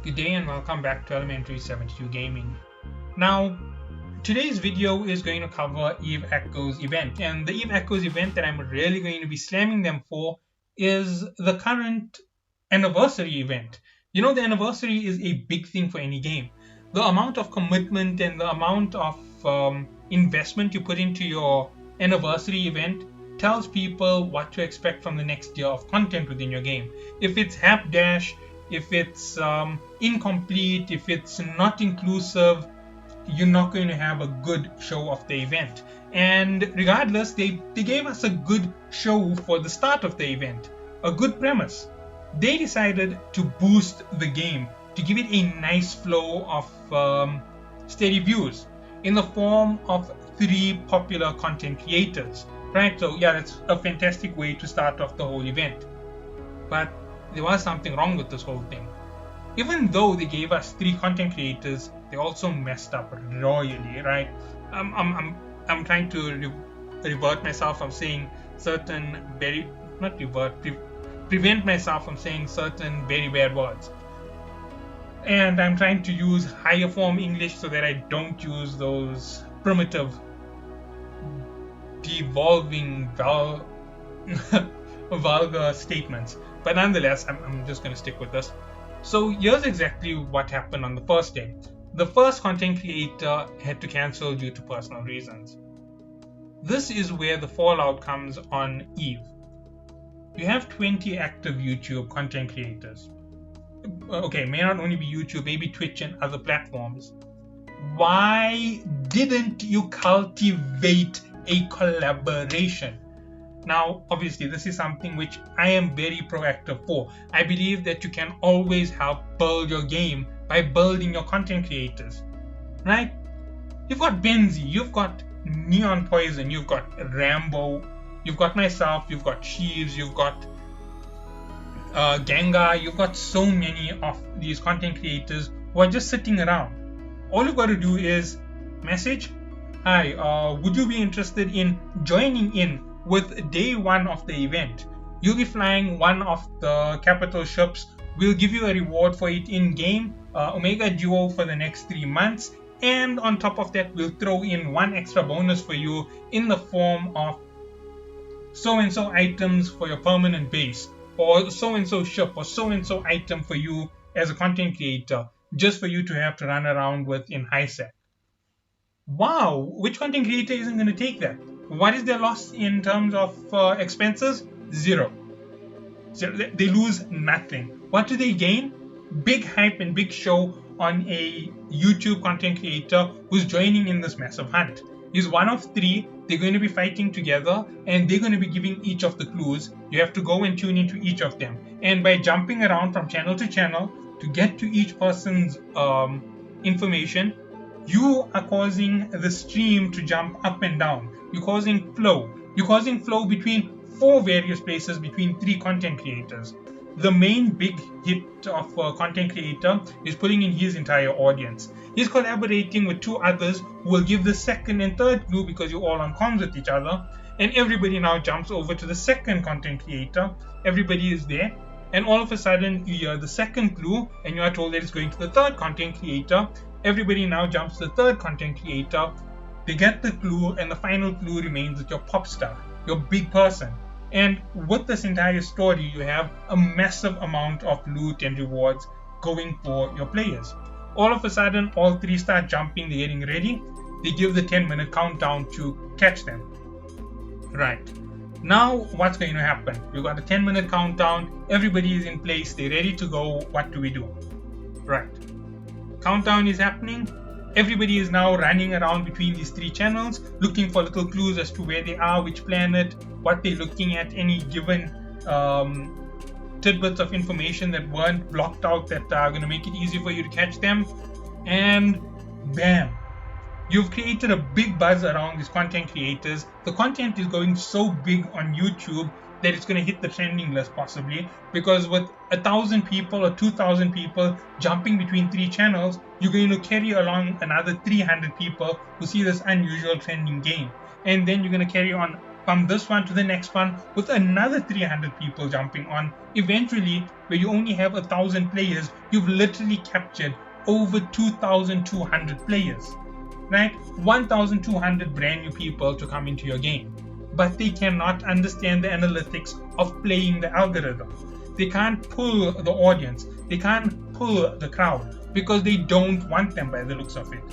Good day and welcome back to Elementary 72 Gaming. Now, today's video is going to cover Eve Echo's event, and the Eve Echo's event that I'm really going to be slamming them for is the current anniversary event. You know, the anniversary is a big thing for any game. The amount of commitment and the amount of investment you put into your anniversary event tells people what to expect from the next year of content within your game. If it's half-dash, if it's incomplete, if it's not inclusive, you're not going to have a good show of the event. And regardless, they gave us a good show for the start of the event, a good premise. They decided to boost the game, to give it a nice flow of steady views in the form of 3 popular content creators. Right, so yeah, that's a fantastic way to start off the whole event. But there was something wrong with this whole thing. Even though they gave us 3 content creators, they also messed up royally, right? I'm trying to revert myself from saying certain prevent myself from saying certain very bad words. And I'm trying to use higher form English so that I don't use those primitive, devolving, vulgar statements. But nonetheless, I'm just going to stick with this. So here's exactly what happened on the first day. The first content creator had to cancel due to personal reasons. This is where the fallout comes on Eve. You have 20 active YouTube content creators. Okay, may not only be YouTube, maybe Twitch and other platforms. Why didn't you cultivate a collaboration? Now, obviously, this is something which I am very proactive for. I believe that you can always help build your game by building your content creators, right? You've got Benzi, you've got Neon Poison, you've got Rambo, you've got myself, you've got Sheaves, you've got Gengar, you've got so many of these content creators who are just sitting around. All you've got to do is message, hi, would you be interested in joining in with day 1 of the event? You'll be flying one of the capital ships. We'll give you a reward for it in game, Omega Duo for the next 3 months, and on top of that we'll throw in 1 extra bonus for you in the form of so and so items for your permanent base, or so and so ship, or so and so item for you as a content creator, just for you to have to run around with in high sec. Wow, which content creator isn't going to take that? What is their loss in terms of expenses? Zero. They lose nothing. What do they gain? Big hype and big show on a YouTube content creator who's joining in this massive hunt. He's one of 3. They're going to be fighting together and they're going to be giving each of the clues. You have to go and tune into each of them. And by jumping around from channel to channel to get to each person's information, you are causing the stream to jump up and down. You're causing flow. You're causing flow between 4 various places between 3 content creators. The main big hit of a content creator is pulling in his entire audience. He's collaborating with 2 others who will give the second and third clue because you're all on comms with each other. And everybody now jumps over to the second content creator. Everybody is there. And all of a sudden you hear the second clue and you are told that it's going to the third content creator. Everybody now jumps to the third content creator. They get the clue and the final clue remains with your pop star, your big person. And with this entire story, you have a massive amount of loot and rewards going for your players. All of a sudden, all 3 start jumping, they're getting ready. They give the 10-minute countdown to catch them. Right. Now, what's going to happen? We've got a 10-minute countdown. Everybody is in place. They're ready to go. What do we do? Right. Countdown is happening. Everybody is now running around between these 3 channels, looking for little clues as to where they are, which planet, what they're looking at, any given tidbits of information that weren't blocked out that are going to make it easy for you to catch them. And bam! You've created a big buzz around these content creators. The content is going so big on YouTube that it's going to hit the trending list possibly, because with 1,000 people or 2,000 people jumping between 3 channels, you're going to carry along another 300 people who see this unusual trending game. And then you're going to carry on from this one to the next one with another 300 people jumping on. Eventually, where you only have 1,000 players, you've literally captured over 2,200 players, right? 1,200 brand new people to come into your game. But they cannot understand the analytics of playing the algorithm. They can't pull the audience. They can't pull the crowd because they don't want them by the looks of it.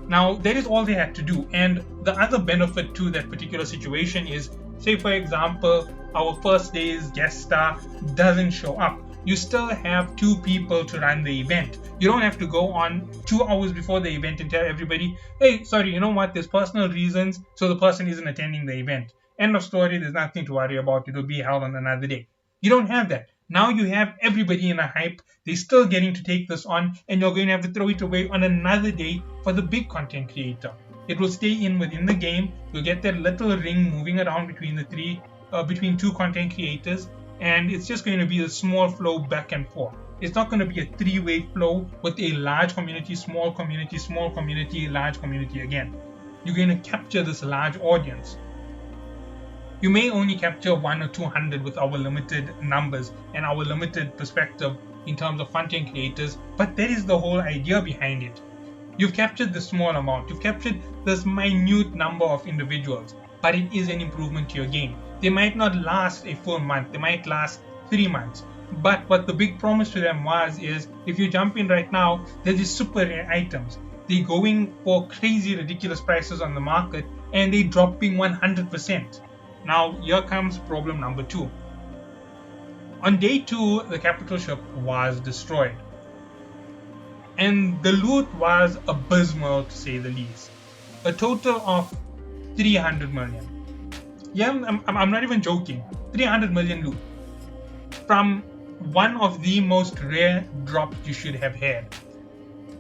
Now, that is all they had to do. And the other benefit to that particular situation is, say, for example, our first day's guest star doesn't show up. You still have 2 people to run the event. You don't have to go on 2 hours before the event and tell everybody, hey, sorry, you know what, there's personal reasons, so the person isn't attending the event. End of story, there's nothing to worry about. It'll be held on another day. You don't have that. Now you have everybody in a hype. They're still getting to take this on, and you're going to have to throw it away on another day for the big content creator. It will stay within the game. You'll get that little ring moving around between between 2 content creators, and it's just going to be a small flow back and forth. It's not going to be a 3-way flow with a large community, small community, large community again. You're going to capture this large audience. You may only capture 100 or 200 with our limited numbers and our limited perspective in terms of content creators, but that is the whole idea behind it. You've captured the small amount, you've captured this minute number of individuals, but it is an improvement to your game. They might not last a full month, they might last 3 months, but what the big promise to them is if you jump in right now, there's these super rare items. They're going for crazy, ridiculous prices on the market, and they're dropping 100%. Now, here comes problem number 2. On day 2, the capital ship was destroyed. And the loot was abysmal, to say the least. A total of 300 million. Yeah, I'm not even joking. 300 million loot. From one of the most rare drops you should have had.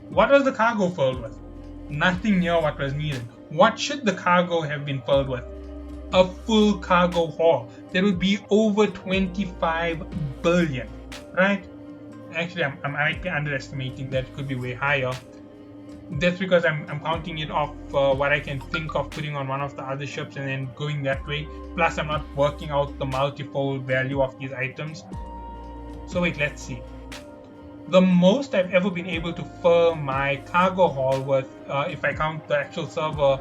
What was the cargo filled with? Nothing near what was needed. What should the cargo have been filled with? A full cargo haul. That would be over 25 billion, right? Actually, I might be underestimating that. It could be way higher. That's because I'm counting it off what I can think of putting on one of the other ships and then going that way. Plus, I'm not working out the multifold value of these items. So wait, let's see. The most I've ever been able to fill my cargo haul with, if I count the actual server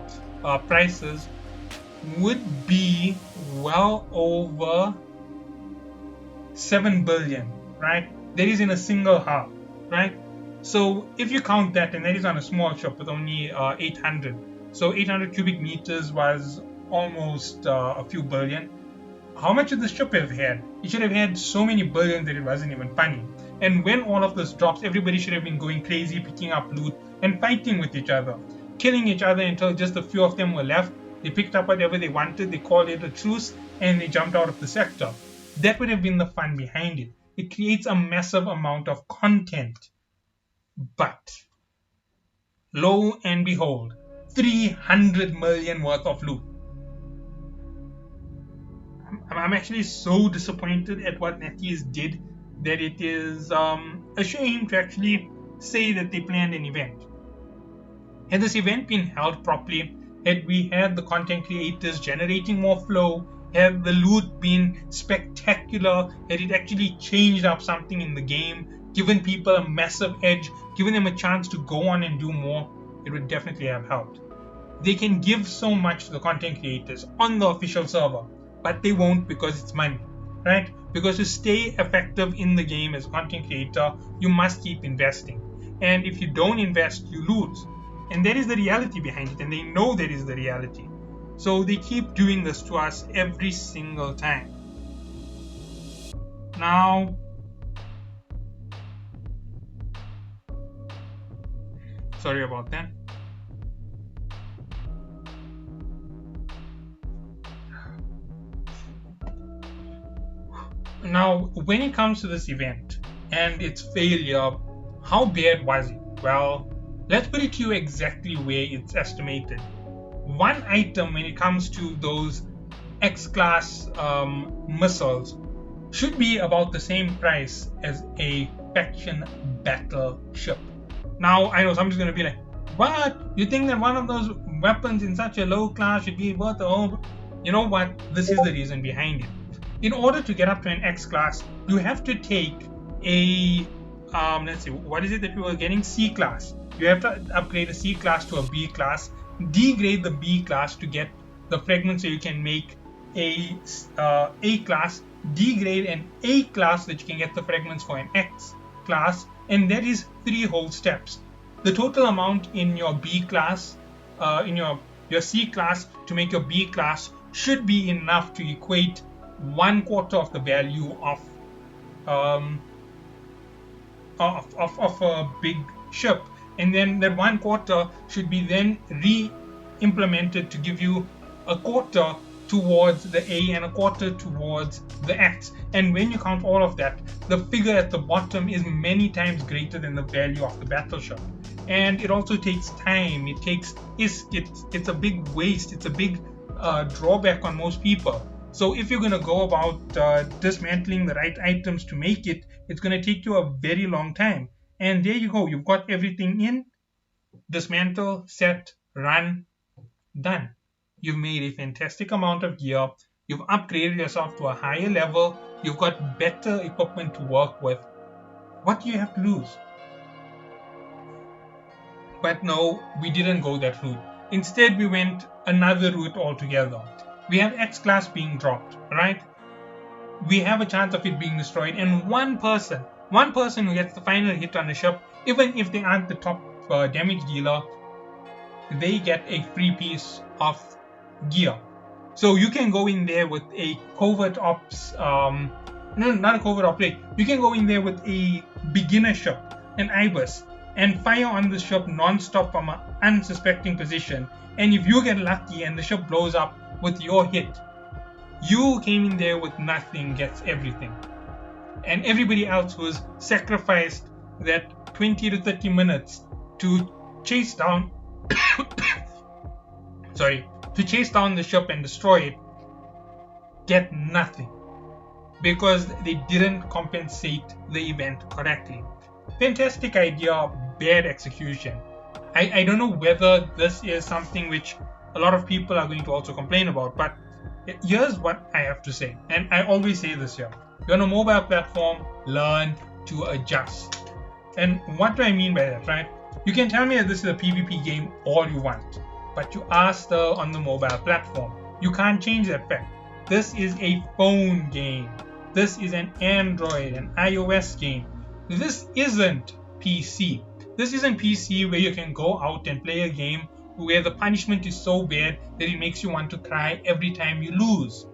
prices, would be well over 7 billion, right? That is in a single hull, right? So if you count that, and that is on a small ship with only 800. So 800 cubic meters was almost a few billion. How much should the ship have had? It should have had so many billions that it wasn't even funny. And when all of this drops, everybody should have been going crazy, picking up loot and fighting with each other, killing each other until just a few of them were left. They picked up whatever they wanted, they called it a truce, and they jumped out of the sector. That would have been the fun behind it. It creates a massive amount of content. But, lo and behold, 300 million worth of loot. I'm actually so disappointed at what NetEase did that it is a shame to actually say that they planned an event. Had this event been held properly, had we had the content creators generating more flow, had the loot been spectacular, had it actually changed up something in the game, given people a massive edge, given them a chance to go on and do more, it would definitely have helped. They can give so much to the content creators on the official server, but they won't because it's money, right? Because to stay effective in the game as a content creator, you must keep investing. And if you don't invest, you lose. And that is the reality behind it, and they know that is the reality. So they keep doing this to us every single time. Now, sorry about that. Now, when it comes to this event and its failure, how bad was it? Well, let's put it to you exactly where it's estimated. One item when it comes to those X-class missiles should be about the same price as a faction battleship. Now, I know somebody's going to be like, what? You think that one of those weapons in such a low class should be worth a whole... You know what? This is the reason behind it. In order to get up to an X class, you have to take a let's see, what is it that we were getting? C class. You have to upgrade a C class to a B class, degrade the B class to get the fragment so you can make A class, degrade an A class that you can get the fragments for an X class, and that is 3 whole steps. The total amount in your B class, in your C class to make your B class should be enough to equate 1/4 of the value of a big ship, and then that 1/4 should be then re-implemented to give you 1/4 towards the A and 1/4 towards the X. And when you count all of that, the figure at the bottom is many times greater than the value of the battleship. And it also takes time. It's a big waste. It's a big drawback on most people. So if you're going to go about dismantling the right items to make it, it's going to take you a very long time. And there you go. You've got everything in. Dismantle, set, run, done. You've made a fantastic amount of gear. You've upgraded yourself to a higher level. You've got better equipment to work with. What do you have to lose? But no, we didn't go that route. Instead, we went another route altogether. We have X class being dropped, right? We have a chance of it being destroyed, and one person who gets the final hit on the ship, even if they aren't the top damage dealer, they get a free piece of gear. So you can go in there with a covert ops, no, not a covert operate. You can go in there with a beginner ship, an Ibis, and fire on the ship non-stop from an unsuspecting position. And if you get lucky and the ship blows up with your hit, you came in there with nothing, gets everything. And everybody else was sacrificed that 20 to 30 minutes to chase down the ship and destroy it, get nothing, because they didn't compensate the event correctly. Fantastic idea, bad execution. I don't know whether this is something which a lot of people are going to also complain about, but here's what I have to say, and I always say this here. You're on a mobile platform, learn to adjust. And what do I mean by that, right? You can tell me that this is a PvP game all you want, but you are still on the mobile platform. You can't change that fact. This is a phone game. This is an Android, an iOS game. This isn't PC. This isn't PC where you can go out and play a game where the punishment is so bad that it makes you want to cry every time you lose.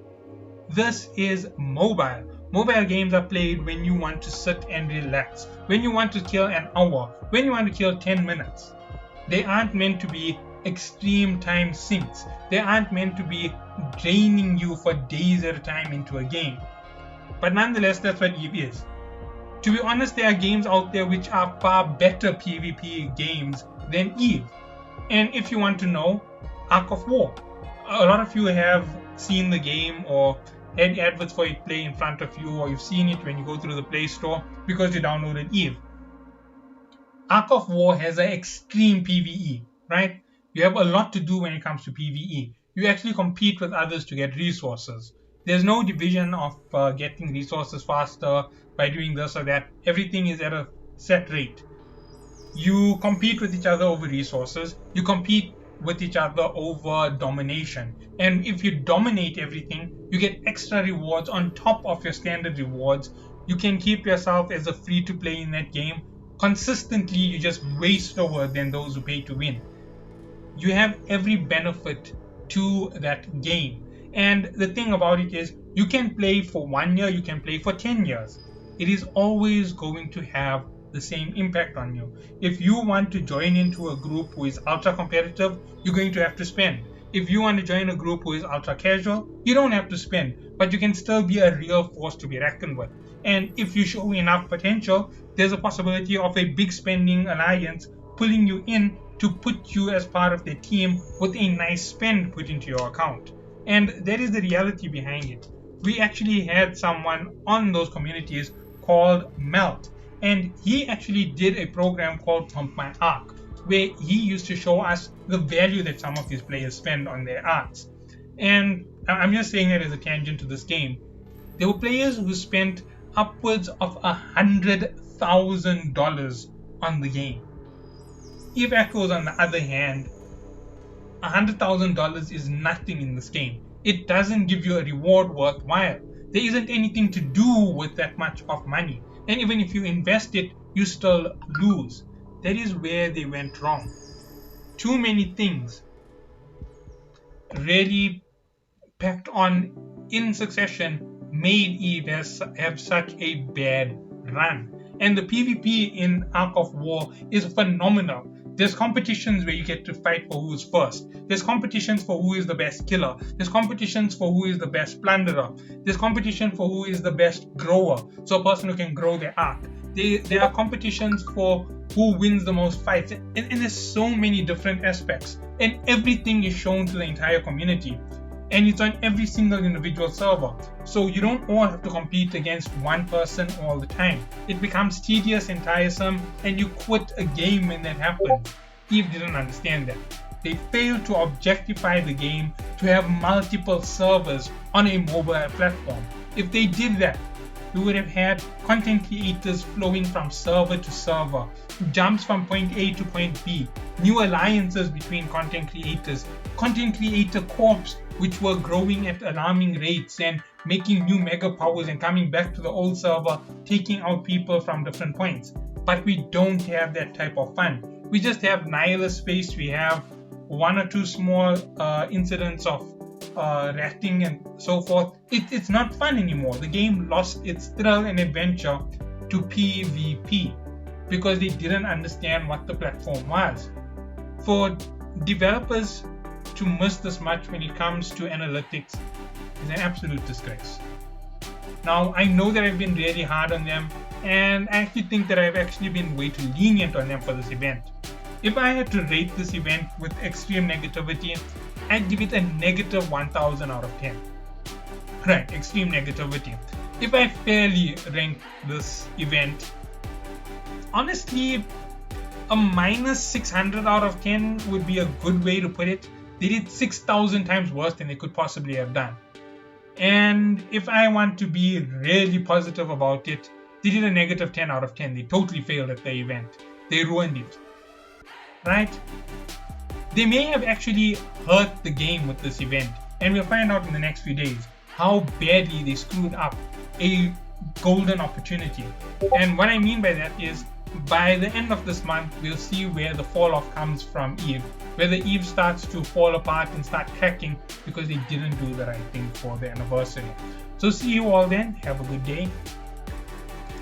This is mobile. Mobile games are played when you want to sit and relax, when you want to kill an hour, when you want to kill 10 minutes. They aren't meant to be extreme time sinks. They aren't meant to be draining you for days at a time into a game. But nonetheless, that's what EVE is. To be honest, there are games out there which are far better PvP games than EVE. And if you want to know, Ark of War. A lot of you have seen the game or had adverts for it play in front of you, or you've seen it when you go through the Play Store because you downloaded EVE. Ark of War has an extreme PvE, right? You have a lot to do when it comes to PvE. You actually compete with others to get resources. There's no division of getting resources faster by doing this or that. Everything is at a set rate. You compete with each other over resources. You compete with each other over domination. And if you dominate everything, you get extra rewards on top of your standard rewards. You can keep yourself as a free to play in that game. Consistently, you just way slower than those who pay to win. You have every benefit to that game. And the thing about it is, you can play for 1 year, you can play for 10 years. It is always going to have the same impact on you. If you want to join into a group who is ultra competitive, you're going to have to spend. If you want to join a group who is ultra casual, you don't have to spend, but you can still be a real force to be reckoned with. And if you show enough potential, there's a possibility of a big spending alliance pulling you in to put you as part of their team with a nice spend put into your account. And that is the reality behind it. We actually had someone on those communities called Melt, and he actually did a program called Pump My Arc, where he used to show us the value that some of these players spend on their arcs. And I'm just saying that as a tangent to this game. There were players who spent upwards of $100,000 on the game. Eve Echoes, on the other hand, $100,000 is nothing in this game. It doesn't give you a reward worthwhile. There isn't anything to do with that much of money. And even if you invest it, you still lose. That is where they went wrong. Too many things really packed on in succession made Eve have such a bad run. And the PvP in Ark of War is phenomenal. There's competitions where you get to fight for who's first. There's competitions for who is the best killer. There's competitions for who is the best plunderer. There's competition for who is the best grower, so a person who can grow their ark. There are competitions for who wins the most fights. And there's so many different aspects. And everything is shown to the entire community. And it's on every single individual server. So you don't all have to compete against one person all the time. It becomes tedious and tiresome, and you quit a game when that happens. Eve didn't understand that. They failed to objectify the game to have multiple servers on a mobile platform. If they did that, we would have had content creators flowing from server to server, jumps from point A to point B, new alliances between content creators, content creator corps which were growing at alarming rates and making new mega powers and coming back to the old server, taking out people from different points. But we don't have that type of fun. We just have nihilist space. We have one or two small incidents of ratting and so forth. It's not fun anymore. The game lost its thrill and adventure to PvP because they didn't understand what the platform was. For developers to miss this much when it comes to analytics is an absolute disgrace. Now, I know that I've been really hard on them, and I actually think that I've actually been way too lenient on them for this event. If I had to rate this event with extreme negativity, I'd give it a negative 1000 out of 10. Right, extreme negativity. If I fairly rank this event, honestly, a minus 600 out of 10 would be a good way to put it. They did 6,000 times worse than they could possibly have done. And if I want to be really positive about it, they did a negative 10 out of 10. They totally failed at the event. They ruined it. Right? They may have actually hurt the game with this event. And we'll find out in the next few days how badly they screwed up a golden opportunity. And what I mean by that is, by the end of this month, we'll see where the fall off comes from Eve. Whether Eve starts to fall apart and start cracking because they didn't do the right thing for the anniversary. So see you all then. Have a good day.